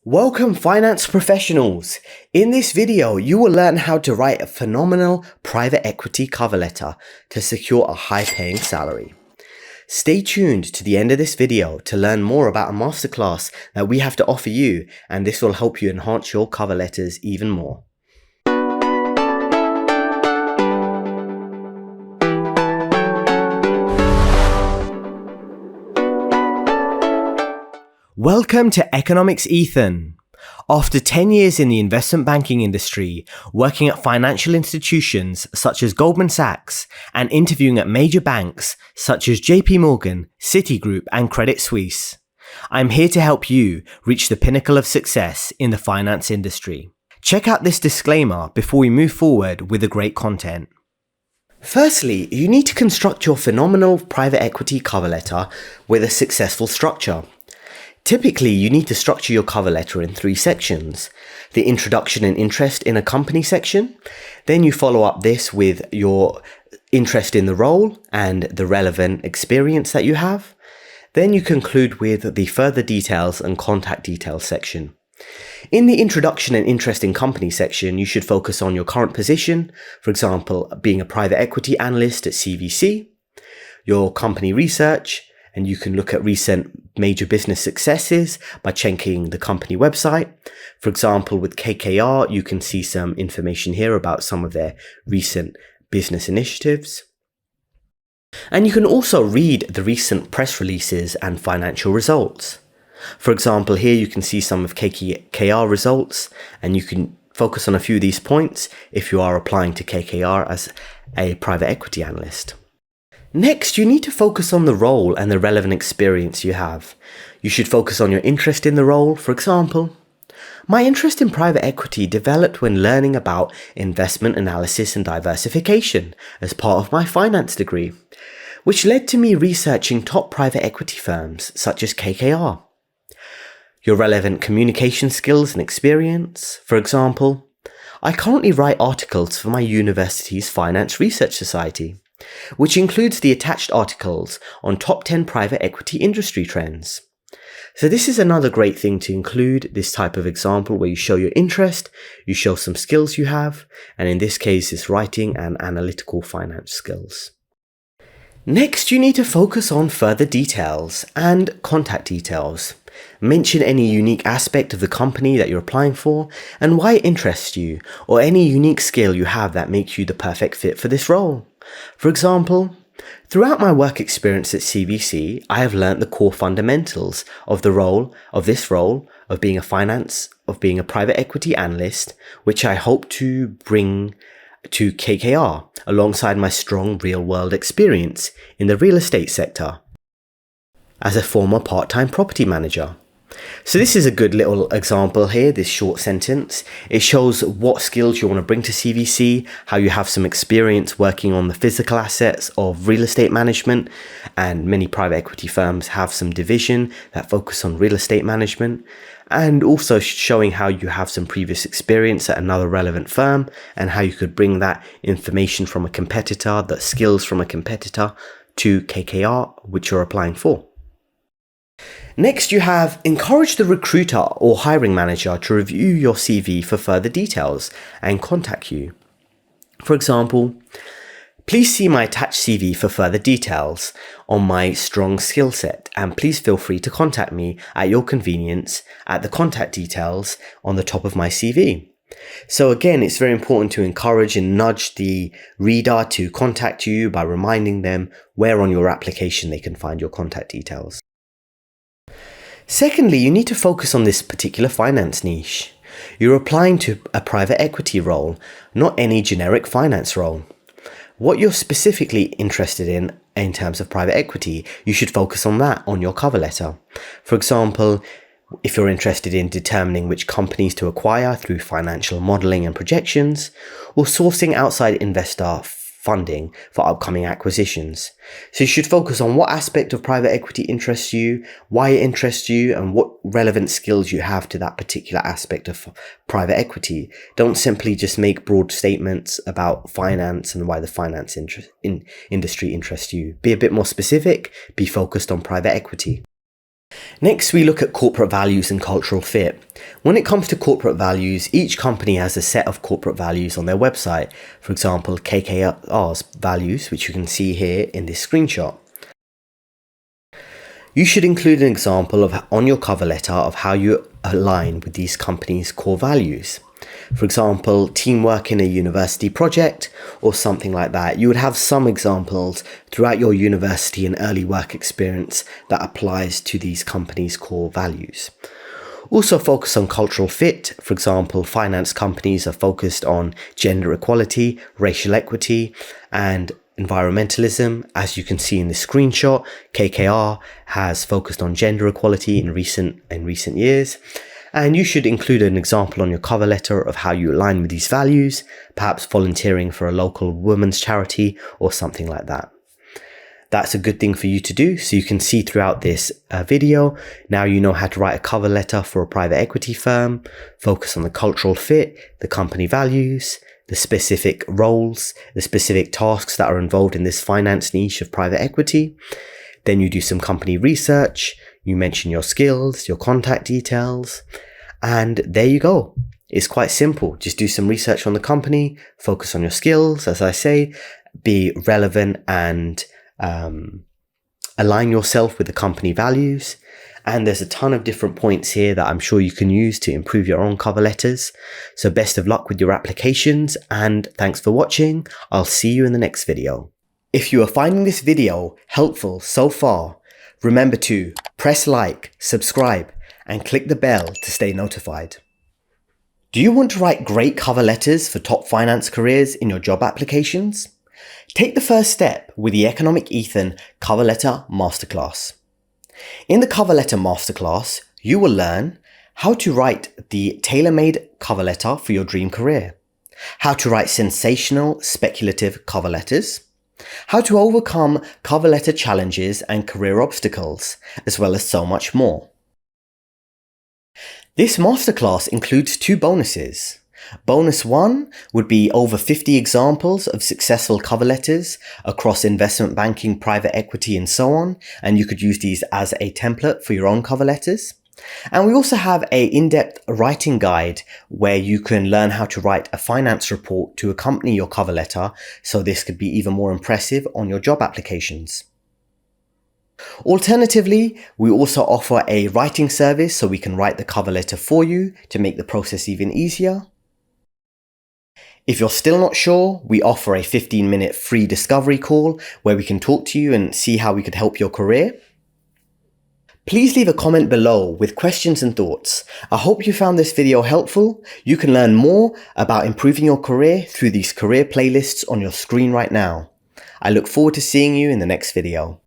Welcome finance professionals! In this video, you will learn how to write a phenomenal private equity cover letter to secure a high-paying salary. Stay tuned to the end of this video to learn more about a masterclass that we have to offer you, and this will help you enhance your cover letters even more. Welcome to Economics Ethan. After 10 years in the investment banking industry, working at financial institutions such as Goldman Sachs and interviewing at major banks such as JP Citigroup and Credit Suisse, I'm here to help you reach the pinnacle of success in the finance industry. Check out this disclaimer before we move forward with the great content. Firstly, you need to construct your phenomenal private equity cover letter with a successful structure. Typically, you need to structure your cover letter in 3 sections. The introduction and interest in a company section. Then you follow up this with your interest in the role and the relevant experience that you have. Then you conclude with the further details and contact details section. In the introduction and interest in company section, you should focus on your current position, for example, being a private equity analyst at CVC, your company research, and you can look at recent major business successes by checking the company website. For example, with KKR, you can see some information here about some of their recent business initiatives. And you can also read the recent press releases and financial results. For example, here you can see some of KKR results, and you can focus on a few of these points if you are applying to KKR as a private equity analyst. Next, you need to focus on the role and the relevant experience you have. You should focus on your interest in the role. For example, my interest in private equity developed when learning about investment analysis and diversification as part of my finance degree, which led to me researching top private equity firms such as KKR. Your relevant communication skills and experience. For example, I currently write articles for my university's Finance Research Society, which includes the attached articles on top 10 private equity industry trends. So this is another great thing to include, this type of example where you show your interest, you show some skills you have, and in this case, it's writing and analytical finance skills. Next, you need to focus on further details and contact details. Mention any unique aspect of the company that you're applying for and why it interests you, or any unique skill you have that makes you the perfect fit for this role. For example, throughout my work experience at CVC, I have learnt the core fundamentals of this role of being a private equity analyst, which I hope to bring to KKR alongside my strong real-world experience in the real estate sector as a former part-time property manager. So this is a good little example here, this short sentence. It shows what skills you want to bring to CVC, how you have some experience working on the physical assets of real estate management, and many private equity firms have some division that focus on real estate management, and also showing how you have some previous experience at another relevant firm and how you could bring that information from a competitor, the skills from a competitor, to KKR, which you're applying for. Next, you have encourage the recruiter or hiring manager to review your CV for further details and contact you. For example, please see my attached CV for further details on my strong skill set, and please feel free to contact me at your convenience at the contact details on the top of my CV. So again, it's very important to encourage and nudge the reader to contact you by reminding them where on your application they can find your contact details. Secondly, you need to focus on this particular finance niche. You're applying to a private equity role, not any generic finance role. What you're specifically interested in terms of private equity, you should focus on that on your cover letter. For example, if you're interested in determining which companies to acquire through financial modeling and projections, or sourcing outside investor funding for upcoming acquisitions. So you should focus on what aspect of private equity interests you, why it interests you, and what relevant skills you have to that particular aspect of private equity. Don't simply just make broad statements about finance and why the finance industry interests you. Be a bit more specific, be focused on private equity. Next, we look at corporate values and cultural fit. When it comes to corporate values, each company has a set of corporate values on their website. For example, KKR's values, which you can see here in this screenshot. You should include an example on your cover letter of how you align with these companies' core values. For example, teamwork in a university project or something like that. You would have some examples throughout your university and early work experience that applies to these companies' core values. Also focus on cultural fit. For example, finance companies are focused on gender equality, racial equity, and environmentalism. As you can see in the screenshot, KKR has focused on gender equality in recent years. And you should include an example on your cover letter of how you align with these values, perhaps volunteering for a local women's charity or something like that. That's a good thing for you to do, so you can see throughout this video. Now you know how to write a cover letter for a private equity firm, focus on the cultural fit, the company values, the specific roles, the specific tasks that are involved in this finance niche of private equity. Then you do some company research, you mention your skills, your contact details, and there you go. It's quite simple. Just do some research on the company, focus on your skills, as I say, be relevant and align yourself with the company values. And there's a ton of different points here that I'm sure you can use to improve your own cover letters. So best of luck with your applications, and thanks for watching. I'll see you in the next video. If you are finding this video helpful so far, remember to press like, subscribe, and click the bell to stay notified. Do you want to write great cover letters for top finance careers in your job applications? Take the first step with the Economic Ethan Cover Letter Masterclass. In the Cover Letter Masterclass, you will learn how to write the tailor-made cover letter for your dream career, how to write sensational, speculative cover letters, how to overcome cover letter challenges and career obstacles, as well as so much more. This masterclass includes 2 bonuses. Bonus 1 would be over 50 examples of successful cover letters across investment banking, private equity, and so on, and you could use these as a template for your own cover letters. And we also have an in-depth writing guide where you can learn how to write a finance report to accompany your cover letter, so this could be even more impressive on your job applications. Alternatively, we also offer a writing service so we can write the cover letter for you to make the process even easier. If you're still not sure, we offer a 15-minute free discovery call where we can talk to you and see how we could help your career. Please leave a comment below with questions and thoughts. I hope you found this video helpful. You can learn more about improving your career through these career playlists on your screen right now. I look forward to seeing you in the next video.